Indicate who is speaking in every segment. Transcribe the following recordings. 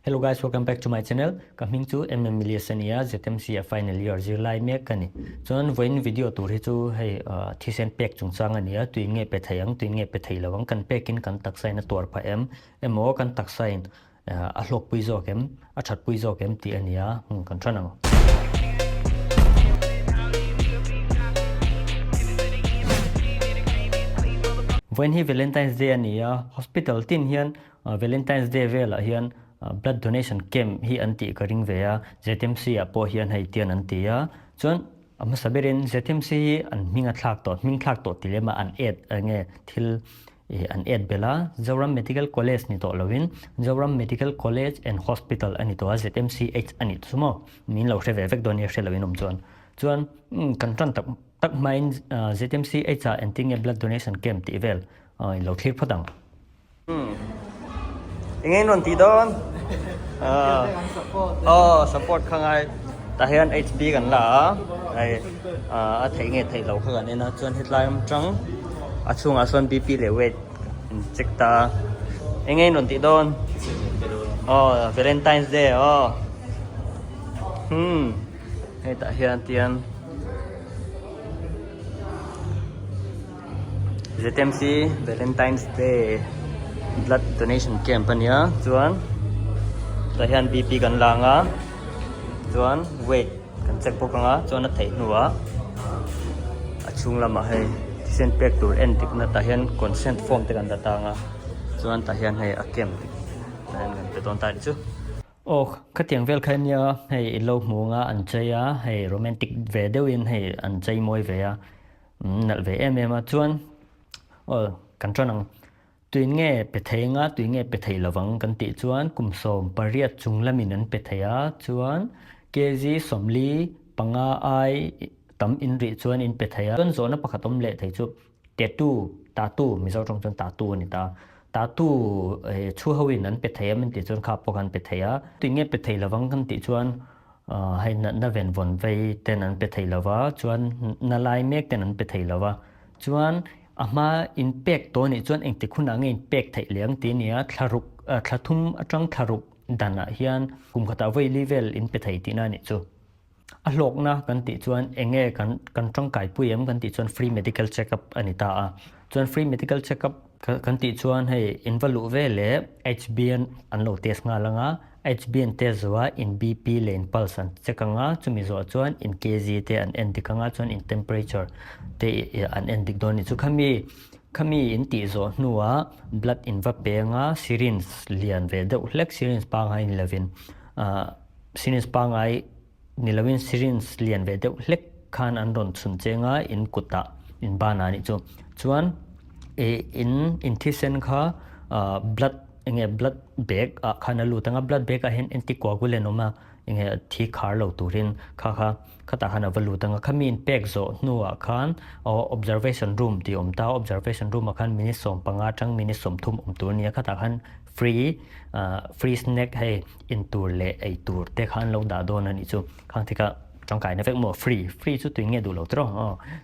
Speaker 1: Hello guys, welcome back to my channel. Coming to Miliasania ZMC final year July mek kani. Chuan voin video tur hi chu hei thisen pek chungchang ania tuinge pe thayang tuinge pe thei lawang kan pekin kan taksai na tor pha emo kan taksain a hlok pui zo kem a that pui zo kem ti ania kan thanang. When he Valentine's Day ania hospital tin hian Valentine's Day vela hian blood donation camp hi anti karing veya ZMC apo hian hei tian antia chuan ama saberin ZMC an minga thlak to tilema an ed ange thil an ed bela Zoram Medical College ni to lovin Zoram Medical College and Hospital ani to ZMCH ani sumo min lo hre ve vek donation lovin chuan kan tan tak main ZMCH a anting blood donation camp ti vel lo thlir phodang ingay non ti don support khangai tahian HB kan la ai a thei nge thei lo khan ena chuan headline chang achunga son BP le weight check ta ingay non ti don Valentine's Day ai tahian tian ZMC Valentine's Day blood donation camp ania chuan tahian BP kan langa chuan weight kan check po kanga chuan a thei nuwa achung lama hei sen pek tur en tik na tahian consent form te kan datanga chuan tahian hei a camp nan te ton ta chu khatiang vel khania hei lo munga an chaya hei romantic ve deuin hei an chai moi ve a nal ve em a chuan kan tronang tuinge pe thei lawang kan ti chuan kumsom pariat chunglamin an pe theya chuan kg somli panga ai tam in ri chuan in pe theya chuan zona pakhatom le thei chu tatu mizo tong chuan tatu ani ta tu chu hawin an pe theya min ti chuan kha pokan pe theya tuinge pe thei lawang kan ti chuan hai na ven von vei ten an pe thei lawa chuan na lai mek ten an pe thei lawa chuan ama in pek to ni chuan engti khuna nge in pek thei liang ti nia thlathum atang tharuk dana hian kum khata voi level in pe thei ti na ni chu a hlok na kan ti chuan enge kan tang kai puiam kan ti chuan free medical check up ani ta a chuan free medical check up kan ti chuan hei invalu ve le HbN an lo test nga langa HbN test zuwa in BP le in pulse an chekanga chumi zo chuan in kg te an endikanga chuan in temperature te an endik don ni chu khami in ti zo nuwa blood in va penga syringe lian ve de hlek syringe pa ngai ni lovin syringe pa ngai ni lovin syringe lian ve de hlek khan an ron chun chenga in kuta in bana ni chu chuan in Thisen kha blood bag khana lu tanga blood bag a hen anticoagulant oma inge thi khar lo turin khata hana valu tanga khamin pek zo nuwa khan observation room ti omta observation room khan minute som panga tang minute som thum tur nia khata khan free snack hey in tur le ai tur te khan lo da don ani chu khang thika trong kai na vek mo free chu tu nge du lo tro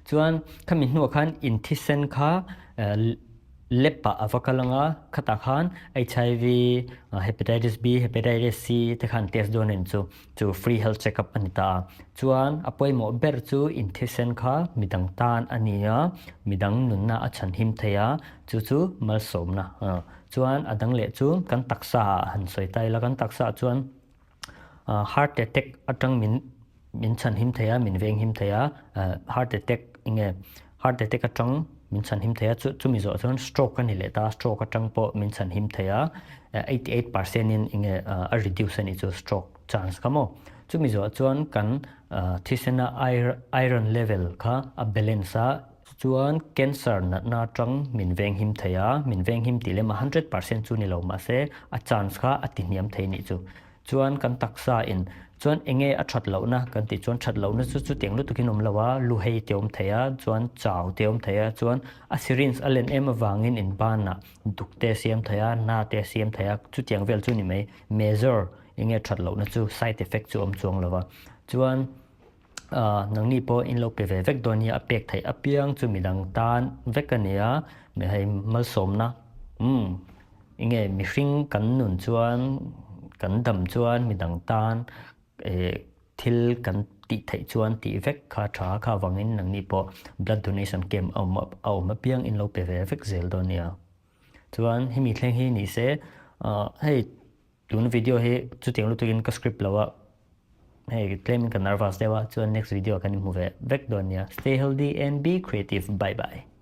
Speaker 1: chuan khamin nuwa khan in Thisen kha lepa avakalanga khata khan HIV hepatitis B hepatitis C te khan test don en chu free health check up anita chuan apoi mo ber chu in Thisen kha midang tan ania midang nunna achan him theya chu mal somna chuan adang le chu kan taksa han soitai la kan taksa chuan heart attack atang min chan him theya min veng him theya heart attack atang min chan him theya chu mi zo chuan stroke kan ile ta stroke atang po min chan him theya 88% in a reduce ani chu stroke chance kamo chu mi zo chuan kan Thisena iron level kha a balance a chuan cancer na tang min veng him ti le 100% chu ni lo ma se a chance kha atiniam thei ni chu chuan kan taksa in chuan enge a that lo na kan ti chuan that lo na chu teng lu tukinom lawa lu hei teom theya chuan chaw teom theya chuan a syringe alen em awangin in ban na dukte siam theya na te siam theya chu tiang vel chu ni mai measure enge that lo na chu side effect chu om chuang lawa chuan nang ni po in lo pe ve vek donia a pek thei apiang chu midang tan vekania me hei mal som na inge mi hring kan nun chuan kan dam chuan midang tan thil kan ti thei chuan ti vek kha tha kha wangin nang ni po blood donation camp awma piang in lo pe ve vek zel don nia chuan hemi thleng hi ni se hei tun video hi chu tiang lu tuin ka script lawa hei claim kan nervous dewa chuan next video kan mu ve vek don nia stay healthy and be creative bye bye